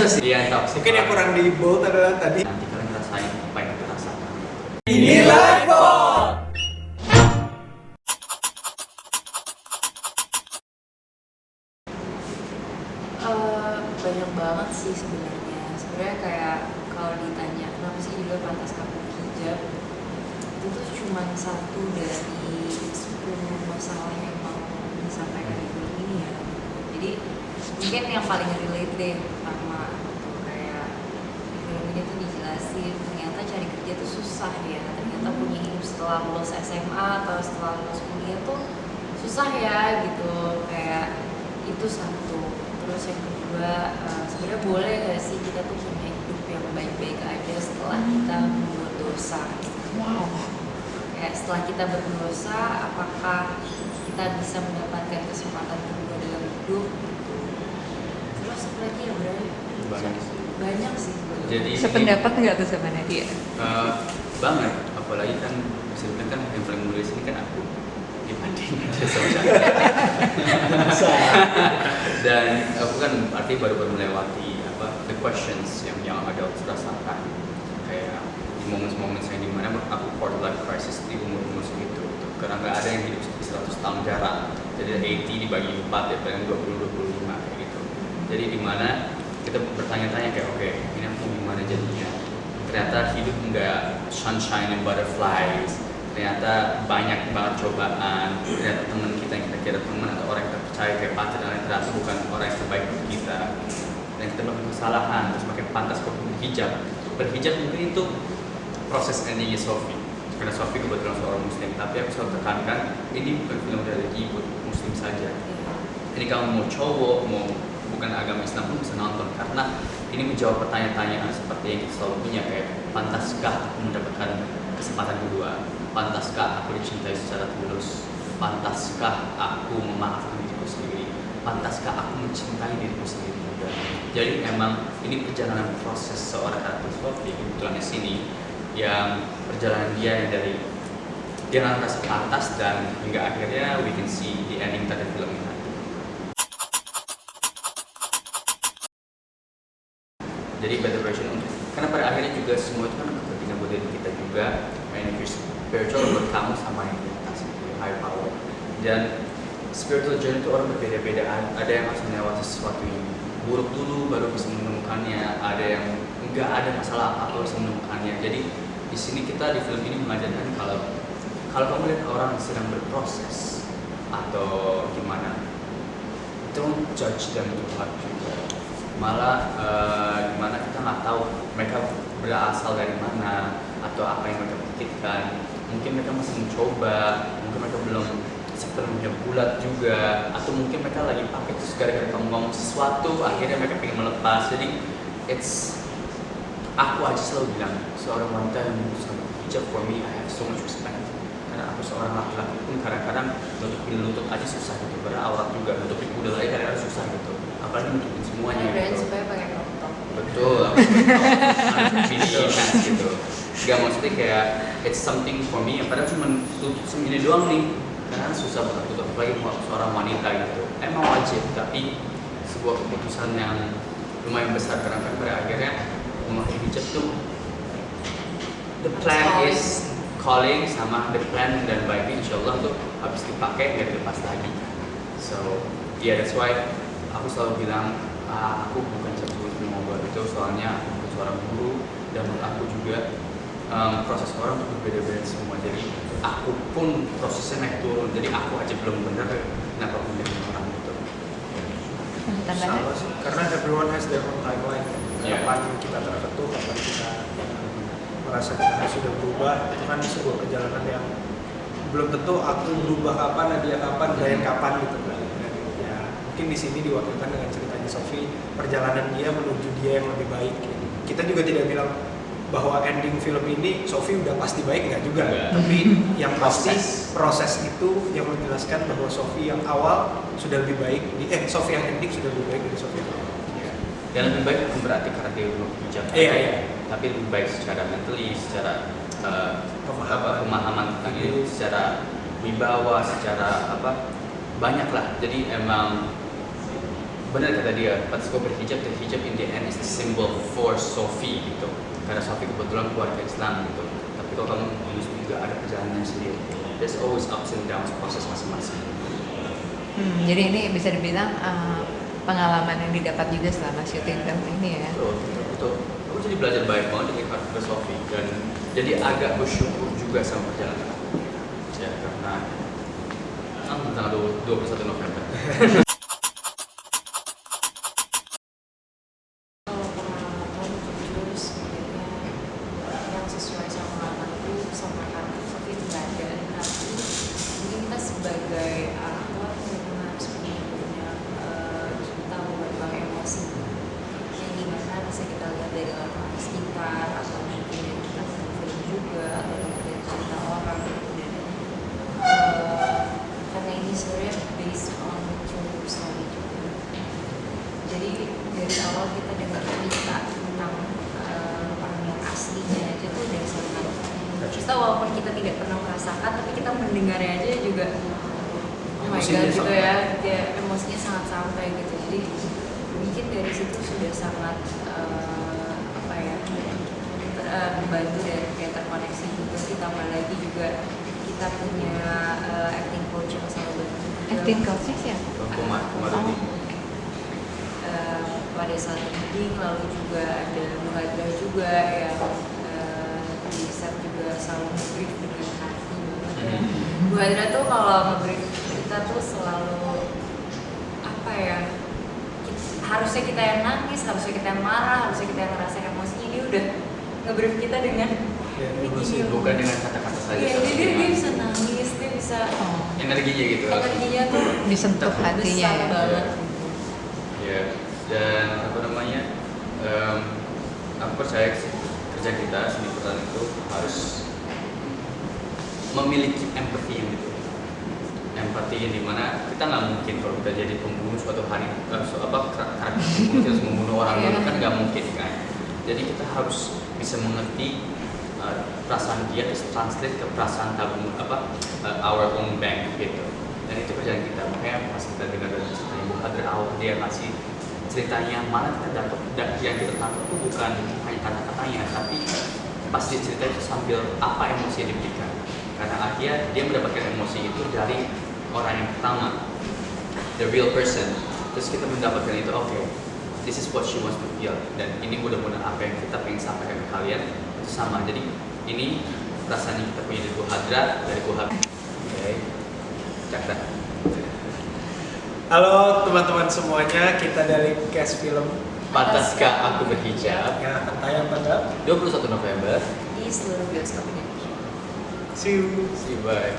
Itu sih yang toxic. Mungkin yang kurang di bold adalah tadi. Nanti kalian ngerasain apa yang kita rasakan. Ini Lifepod. Banyak banget sih sebenarnya. Sebenarnya kayak kalau ditanya kenapa sih juga pantas kamu hijab, itu tuh cuma satu dari 10 masalah yang mau disampaikan di film ini ya. Jadi mungkin yang paling relate deh sama tuh kayak di film ini tuh dijelasin ternyata cari kerja tuh susah ya. Ternyata punya hidup setelah lulus SMA atau setelah lulus kuliah tuh susah ya gitu. Kayak itu satu. Terus yang kedua, sebenarnya boleh gak sih kita tuh punya hidup yang baik-baik aja setelah kita berbuat dosa? Wow. Kayak setelah kita berdosa, apakah kita bisa mendapatkan kesempatan kedua dalam hidup? Terus apa lagi ya, Bray? Banyak sih. Jadi sependapat nggak tuh sama Nadia? Banget, apalagi kan bisa dibilang kan yang paling mulia sini kan aku dibanding sama dan aku kan artinya baru melewati the questions yang ada aku rasakan kayak di momen-momen yang dimana aku quarter life crisis di umur segitu karena nggak ada yang hidup 100 tahun jarak, jadi 80 dibagi 4 ya paling 20-25 kayak gitu. Jadi dimana kita bertanya-tanya kayak oke, ini aku gimana jadinya, ternyata hidup nggak sunshine and butterflies, ternyata banyak banget cobaan, ternyata teman kita yang kita kira teman atau orang yang kita percaya kayak pacar dan lain ternyata bukan orang yang terbaik untuk kita, dan kita melakukan kesalahan terus makin pantas berhijab mungkin itu proses endingnya Sophie, karena Sophie kebetulan seorang muslim, tapi aku selalu tekankan ini bukan film religi buat muslim saja. Ini kamu mau cowok mau bukan agama Islam pun bisa nonton, karena ini menjawab pertanyaan-pertanyaan seperti yang kita selalu punya kayak pantaskah aku mendapatkan kesempatan kedua, pantaskah aku dicintai secara tulus, pantaskah aku memaafkan diriku sendiri, pantaskah aku mencintai diriku sendiri juga. Jadi emang ini perjalanan proses seorang karakter Sophie kebetulan di sini, yang perjalanan dia yang dari dia ngerasa pantas dan hingga akhirnya we can see the ending dari film ini. Jadi better version untuk, karena pada akhirnya juga semua itu kan kepentingan buat diri kita juga, main spiritual buat kamu sama yang di atas itu, higher power. Dan spiritual journey itu orang berbeda-beda, ada yang harus melewati sesuatu yang buruk dulu baru bisa menemukannya, ada yang enggak ada masalah apa harus menemukannya. Jadi di sini kita di film ini mengajarkan kalau kamu lihat orang sedang berproses atau gimana, don't judge them too hard juga. Malah gimana kita nggak tahu mereka berasal dari mana atau apa yang mereka pikirkan. Mungkin mereka masih mencoba, mungkin mereka belum sepenuhnya bulat juga, atau mungkin mereka lagi pakai terus gara-gara kamu ngomong sesuatu akhirnya mereka pengen melepas. Jadi aku aja selalu bilang seorang wanita yang memutuskan hijab, for me I have so much respect, karena aku seorang laki-laki pun kadang-kadang nutupin lutut aja susah gitu, karena aurat juga nutupin udah lagi kadang-kadang susah gitu, apalagi nutupin semuanya Brand gitu. supaya pakai crop top. Betul, fans gitu. Gak maksudnya kayak it's something for me yang padahal cuma tutup segini doang nih, karena susah banget tutup, apalagi seorang wanita gitu. Emang wajib, tapi sebuah keputusan yang lumayan besar karena kan pada akhirnya memakai hijab tuh the plan is calling sama the plan dan baiknya insyaallah tuh habis dipakai nggak dilepas lagi. So yeah, that's why aku selalu bilang aku bukan jago ngomong itu, soalnya aku bukan seorang guru dan menurut aku juga proses orang tuh berbeda-beda semua. Jadi aku pun prosesnya naik turun, jadi aku aja belum bener kenapa punya orang itu. Sama sih, karena everyone has their own timeline. Kapan kita tertentu, kapan kita merasa kita sudah berubah, itu kan sebuah perjalanan yang belum tentu aku berubah kapan, Nadia kapan, Brian kapan gitu kan. Ya, mungkin di sini diwakilkan dengan ceritanya Sophie, perjalanan dia menuju dia yang lebih baik. Gitu. Kita juga tidak bilang bahwa ending film ini Sophie udah pasti baik, nggak juga. Tapi yang pasti proses itu yang menjelaskan bahwa Sophie yang awal sudah lebih baik, Sophie yang ending sudah lebih baik dari Sophie yang awal. Dan lebih baik bukan berarti karena dia belum hijab, tapi lebih baik secara mentally, secara pemahaman tentang ini, secara wibawa, secara banyak lah. Jadi emang benar kata dia, pas gue berhijab, the hijab in the end is the symbol for Sophie gitu. Karena Sophie kebetulan keluarga Islam gitu. Tapi kalau kamu di Muslim juga ada perjalanan sendiri. There's always ups and downs proses masing-masing. Jadi ini bisa dibilang pengalaman yang didapat juga selama syuting film ini ya. Betul. Aku jadi belajar banyak banget dari karakter Sophie dan jadi agak bersyukur juga sama perjalanan aku. Ya karena tanggal 21 November. Kalau pengalaman jujur sebenarnya yang sesuai sama pengalamanku sama karakter Sophie itu nggak ada, tapi mungkin kita sebagai aktor memang harus punya tahu berbagi emosi yang dimana bisa kita lihat dari orang sekitar atau mungkin dari kita film juga atau dari cerita orang gitu. Karena ini sebenarnya based on true story juga. Jadi dari awal kita dengar cerita tentang orang yang aslinya aja tuh udah sangat. Kita walaupun kita tidak pernah merasakan, tapi kita mendengarnya aja juga. Oh my god gitu ya, dia emosinya sangat sampai gitu. Jadi mungkin dari situ sudah sangat membantu dan kayak terkoneksi juga. Ditambah lagi juga kita punya acting coach yang selalu bantu. Acting coachnya siapa? Komarudi. Pada saat meeting lalu juga ada Muhadra juga yang di set juga selalu nge-brief dengan hati. Muhadra tuh kalau nge-brief kita tuh selalu harusnya kita yang nangis, harusnya kita yang marah, harusnya kita yang ngerasain emosi. Ini udah nge-brief kita dengan emosi, bukan dengan kata-kata saja. Iya, jadi dia bisa nangis, dia bisa energinya gitu. Energinya tuh disentuh hatinya besar ya. banget. Ya, dan aku percaya sih kerja kita seni peran itu harus memiliki empati yang gitu. Empati yang dimana kita nggak mungkin kalau kita jadi pembunuh suatu hari karakter pembunuh harus membunuh orang itu kan nggak mungkin kan. Jadi kita harus bisa mengerti perasaan dia, terus translate ke perasaan tabung our own bank gitu. Dan itu kerjaan kita. Makanya pas kita dengar dari cerita Ibu Hadra awal dia ngasih ceritanya, mana kita dapat yang kita tangkap itu bukan hanya kata-katanya, tapi pas dia cerita itu sambil apa emosi yang diberikan. Karena akhirnya dia mendapatkan emosi itu dari orang yang pertama, the real person. Terus kita mendapatkan itu, okay, this is what she wants to feel. Dan ini mudah-mudahan apa yang kita pengen sampaikan ke kalian itu sama. Jadi ini perasaan yang kita punya dari Bu Hadra, dari Bu Hadra. Oke, cakap. Halo teman-teman semuanya, kita dari Cast Film Pantaskah Aku Berhijab yang akan tayang tanggal 21 November. Di seluruh bioskop Indonesia. See you. See you, bye.